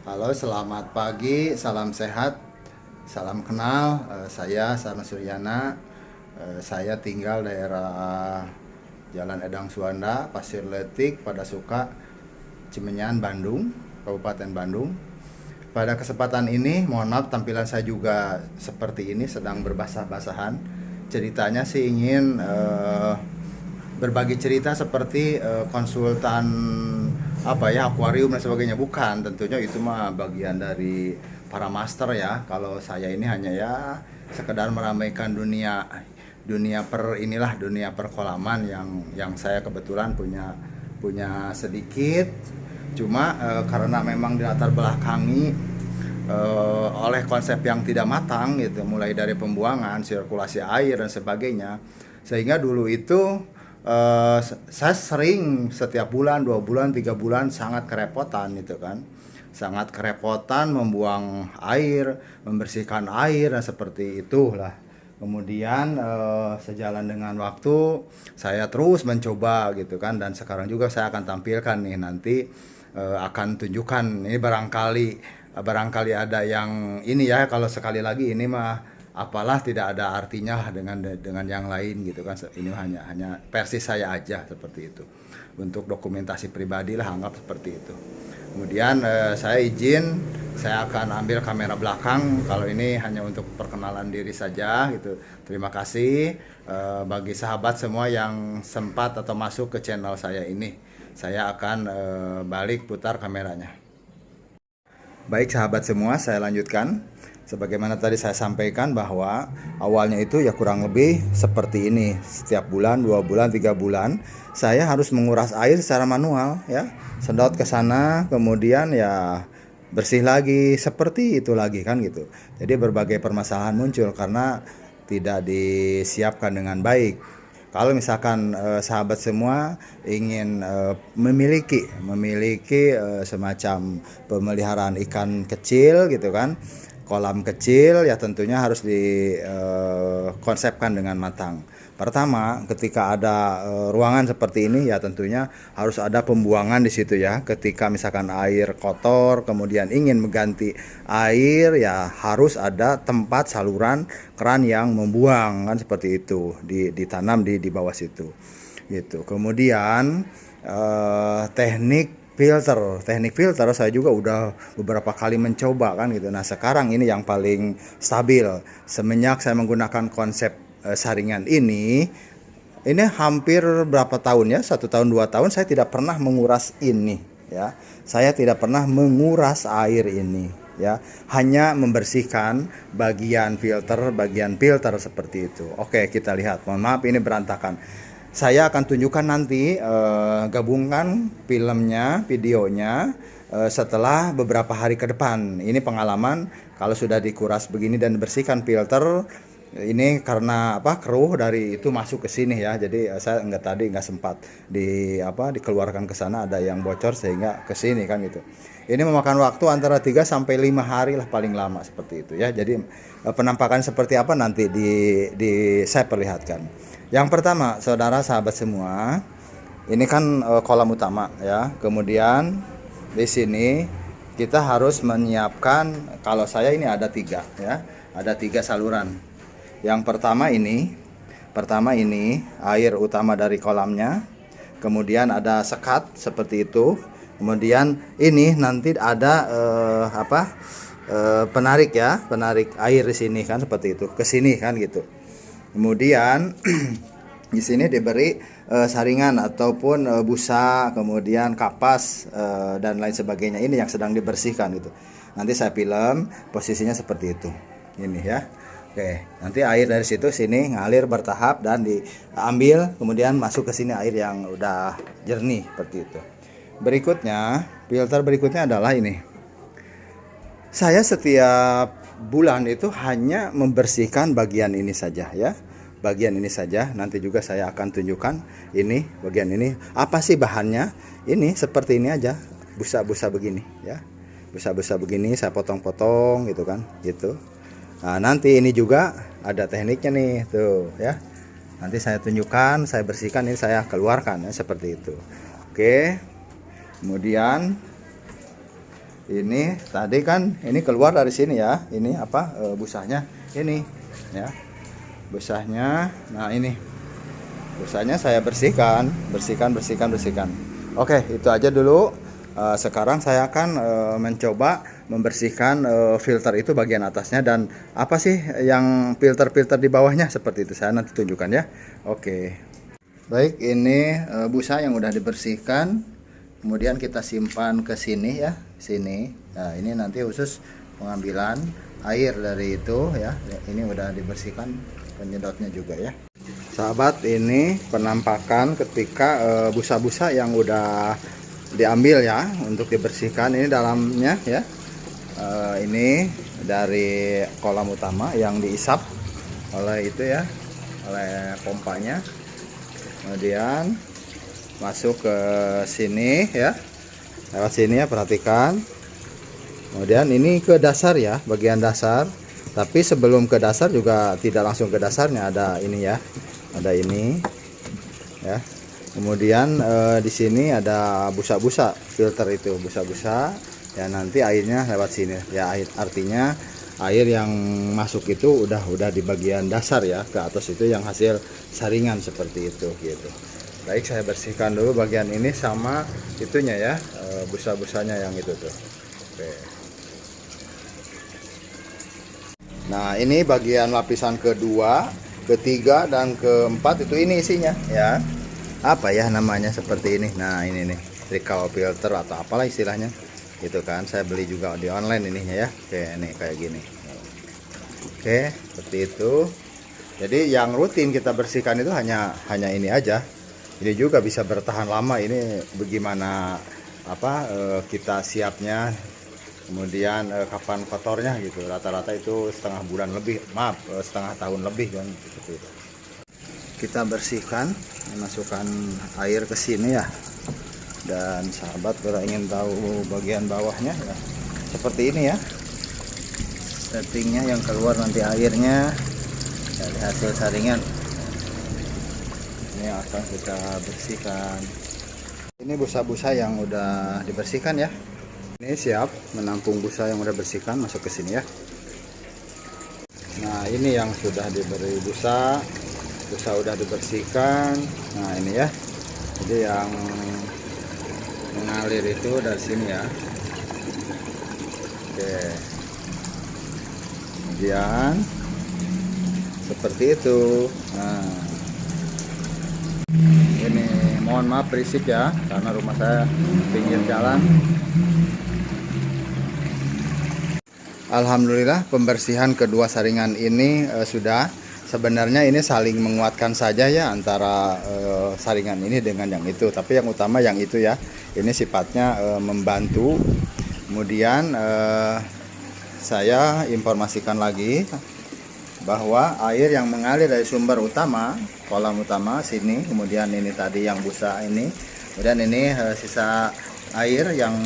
Halo, selamat pagi, salam sehat, salam kenal. Saya Sarna Suryana. Saya tinggal daerah Jalan Edang Suwanda, Pasir Letik, Padasuka, Cimenyan, Bandung, Kabupaten Bandung. Pada kesempatan ini, mohon maaf tampilan saya juga seperti ini, sedang berbasah-basahan. Ceritanya sih ingin berbagi cerita seperti konsultan apa ya, akuarium dan sebagainya. Bukan, tentunya itu mah bagian dari para master ya. Kalau saya ini hanya ya sekedar meramaikan dunia dunia per inilah dunia perkolaman yang saya kebetulan punya punya sedikit. Cuma karena memang dilatar belakangi oleh konsep yang tidak matang gitu, mulai dari pembuangan, sirkulasi air dan sebagainya, sehingga dulu itu saya sering setiap bulan, 2 bulan, 3 bulan sangat kerepotan gitu kan, sangat kerepotan membuang air, membersihkan air dan seperti itulah. Kemudian sejalan dengan waktu saya terus mencoba gitu kan, dan sekarang juga saya akan tampilkan nih nanti, akan tunjukkan ini, barangkali ada yang ini ya. Kalau sekali lagi ini mah apalah, tidak ada artinya lah dengan yang lain gitu kan. Ini hanya versi saya aja seperti itu, untuk dokumentasi pribadi lah, anggap seperti itu. Kemudian saya izin, saya akan ambil kamera belakang. Kalau ini hanya untuk perkenalan diri saja gitu. Terima kasih bagi sahabat semua yang sempat atau masuk ke channel saya ini. Saya akan balik putar kameranya. Baik sahabat semua, saya lanjutkan. Sebagaimana tadi saya sampaikan bahwa awalnya itu ya kurang lebih seperti ini. Setiap bulan, 2 bulan, 3 bulan, saya harus menguras air secara manual ya. Sedot ke sana, kemudian ya bersih lagi, seperti itu lagi kan gitu. Jadi berbagai permasalahan muncul karena tidak disiapkan dengan baik. Kalau misalkan sahabat semua ingin memiliki semacam pemeliharaan ikan kecil gitu kan, kolam kecil, ya tentunya harus dikonsepkan dengan matang. Pertama, ketika ada ruangan seperti ini ya tentunya harus ada pembuangan di situ ya. Ketika misalkan air kotor kemudian ingin mengganti air, ya harus ada tempat saluran keran yang membuang kan, seperti itu ditanam di bawah situ gitu. Kemudian teknik filter saya juga udah beberapa kali mencoba kan gitu. Nah sekarang ini yang paling stabil semenjak saya menggunakan konsep saringan ini hampir berapa tahun ya, 1 tahun 2 tahun saya tidak pernah menguras ini ya. Saya tidak pernah menguras air ini ya, hanya membersihkan bagian filter seperti itu. Oke, kita lihat. Mohon maaf ini berantakan. Saya akan tunjukkan nanti, gabungkan videonya setelah beberapa hari ke depan. Ini pengalaman kalau sudah dikuras begini dan bersihkan filter ini, karena keruh dari itu masuk ke sini ya. Jadi saya nggak sempat dikeluarkan ke sana, ada yang bocor sehingga ke sini kan gitu. Ini memakan waktu antara 3 sampai 5 hari lah paling lama, seperti itu ya. Jadi penampakan seperti apa nanti saya perlihatkan. Yang pertama, saudara sahabat semua, ini kan kolam utama ya. Kemudian di sini kita harus menyiapkan, kalau saya ini ada 3 ya. Ada 3 saluran. Yang pertama ini air utama dari kolamnya. Kemudian ada sekat seperti itu. Kemudian ini nanti ada penarik ya, penarik air di sini kan, seperti itu, ke sini kan gitu. Kemudian di sini diberi saringan ataupun busa, kemudian kapas dan lain sebagainya. Ini yang sedang dibersihkan gitu. Nanti saya film posisinya seperti itu. Ini ya. Oke, nanti air dari sini ngalir bertahap dan diambil, kemudian masuk ke sini air yang udah jernih seperti itu. Berikutnya, filter berikutnya adalah ini. Saya setiap bulan itu hanya membersihkan bagian ini saja ya. Bagian ini saja, nanti juga saya akan tunjukkan ini, bagian ini apa sih bahannya. Ini seperti ini aja, busa-busa begini ya. Busa-busa begini saya potong-potong gitu kan, gitu. Nah, nanti ini juga ada tekniknya nih tuh ya. Nanti saya tunjukkan, saya bersihkan, ini saya keluarkan ya, seperti itu. Oke. Kemudian Ini tadi kan ini keluar dari sini ya. Ini apa busanya ini ya. Busanya. Nah, ini. Busanya saya bersihkan. Oke, itu aja dulu. Sekarang saya akan mencoba membersihkan filter itu bagian atasnya, dan apa sih yang filter-filter di bawahnya seperti itu saya nanti tunjukkan ya. Oke. Baik, ini busa yang udah dibersihkan. Kemudian kita simpan ke sini ya, sini. Nah, ini nanti khusus pengambilan air dari itu ya. Ini udah dibersihkan penyedotnya juga ya. Sahabat, ini penampakan ketika busa-busa yang udah diambil ya untuk dibersihkan. Ini dalamnya ya. Ini dari kolam utama yang diisap oleh itu ya, oleh pompanya. Kemudian masuk ke sini ya, lewat sini ya, perhatikan. Kemudian ini ke dasar ya, bagian dasar. Tapi sebelum ke dasar juga tidak langsung ke dasarnya, ada ini ya, ada ini ya. Kemudian di sini ada busa-busa, filter itu busa-busa ya, nanti airnya lewat sini ya. Artinya air yang masuk itu udah di bagian dasar ya, ke atas itu yang hasil saringan seperti itu gitu. Baik, saya bersihkan dulu bagian ini sama itunya ya, busa-busanya yang itu tuh. Oke. Nah, ini bagian lapisan kedua, ketiga, dan keempat itu ini isinya ya. Apa ya namanya seperti ini. Nah, ini nih, trickle filter atau apalah istilahnya. Itu kan saya beli juga di online ininya ya. Oke, ini kayak gini. Oke, seperti itu. Jadi yang rutin kita bersihkan itu hanya ini aja. Ini juga bisa bertahan lama. Ini bagaimana kita siapnya, kemudian kapan kotornya gitu. Rata-rata itu setengah bulan lebih, setengah tahun lebih kan seperti itu. Kita bersihkan, masukkan air ke sini ya. Dan sahabat kalau ingin tahu bagian bawahnya ya, seperti ini ya. Settingnya yang keluar nanti airnya dari hasil saringan. Ini akan kita bersihkan. Ini busa-busa yang udah dibersihkan ya. Ini siap menampung busa yang udah bersihkan, masuk ke sini ya. Nah, ini yang sudah diberi busa udah dibersihkan. Nah, ini ya. Jadi yang mengalir itu dari sini ya. Oke. Kemudian seperti itu. Nah, ini mohon maaf berisik ya, karena rumah saya pinggir jalan. Alhamdulillah pembersihan kedua saringan ini sudah. Sebenarnya ini saling menguatkan saja ya, antara saringan ini dengan yang itu. Tapi yang utama yang itu ya. Ini sifatnya membantu. Kemudian saya informasikan lagi bahwa air yang mengalir dari sumber utama, kolam utama sini, kemudian ini tadi yang busa ini, kemudian ini sisa air yang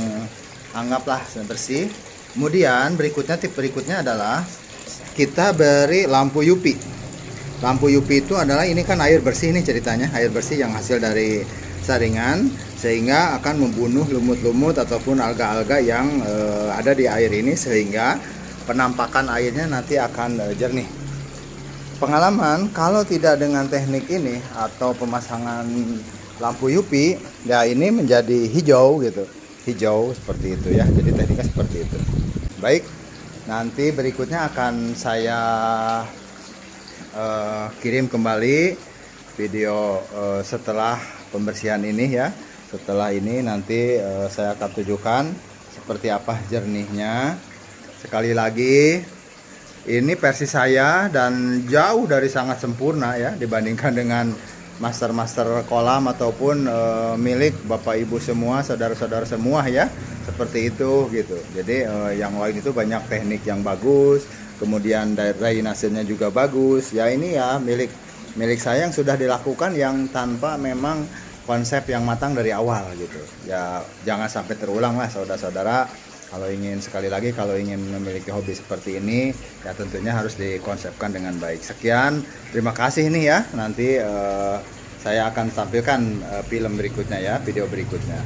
anggaplah bersih. Kemudian tip berikutnya adalah kita beri lampu UV. Lampu UV itu adalah, ini kan air bersih nih ceritanya, air bersih yang hasil dari saringan, sehingga akan membunuh lumut-lumut ataupun alga-alga yang ada di air ini, sehingga penampakan airnya nanti akan jernih. Pengalaman kalau tidak dengan teknik ini atau pemasangan lampu UV, ya ini menjadi hijau gitu, hijau seperti itu ya. Jadi tekniknya seperti itu. Baik, nanti berikutnya akan saya kirim kembali video setelah pembersihan ini ya. Setelah ini nanti saya akan tunjukkan seperti apa jernihnya. Sekali lagi, ini versi saya dan jauh dari sangat sempurna ya dibandingkan dengan master-master kolam ataupun milik Bapak Ibu semua, saudara-saudara semua ya. Seperti itu gitu. Jadi yang lain itu banyak teknik yang bagus, kemudian drainasenya juga bagus. Ya ini ya milik saya yang sudah dilakukan, yang tanpa memang konsep yang matang dari awal gitu. Ya jangan sampai terulang lah saudara-saudara. Kalau ingin memiliki hobi seperti ini, ya tentunya harus dikonsepkan dengan baik. Sekian, terima kasih nih ya. Nanti saya akan tampilkan film berikutnya ya, video berikutnya.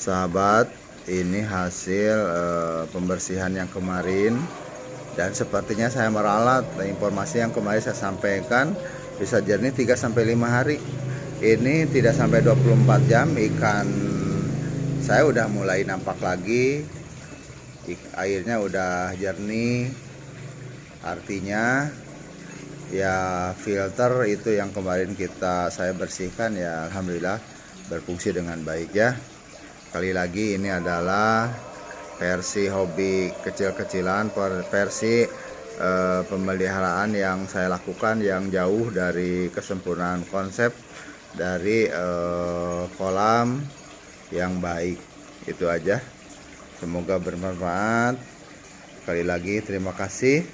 sahabat, ini hasil pembersihan yang kemarin, dan sepertinya saya meralat informasi yang kemarin saya sampaikan bisa jernih 3-5 hari. Ini tidak sampai 24 jam ikan saya udah mulai nampak lagi, airnya udah jernih, artinya ya filter itu yang kemarin saya bersihkan ya alhamdulillah berfungsi dengan baik ya. Kali lagi ini adalah versi hobi kecil-kecilan, versi pemeliharaan yang saya lakukan yang jauh dari kesempurnaan konsep dari kolam yang baik. Itu aja, semoga bermanfaat. Sekali lagi terima kasih.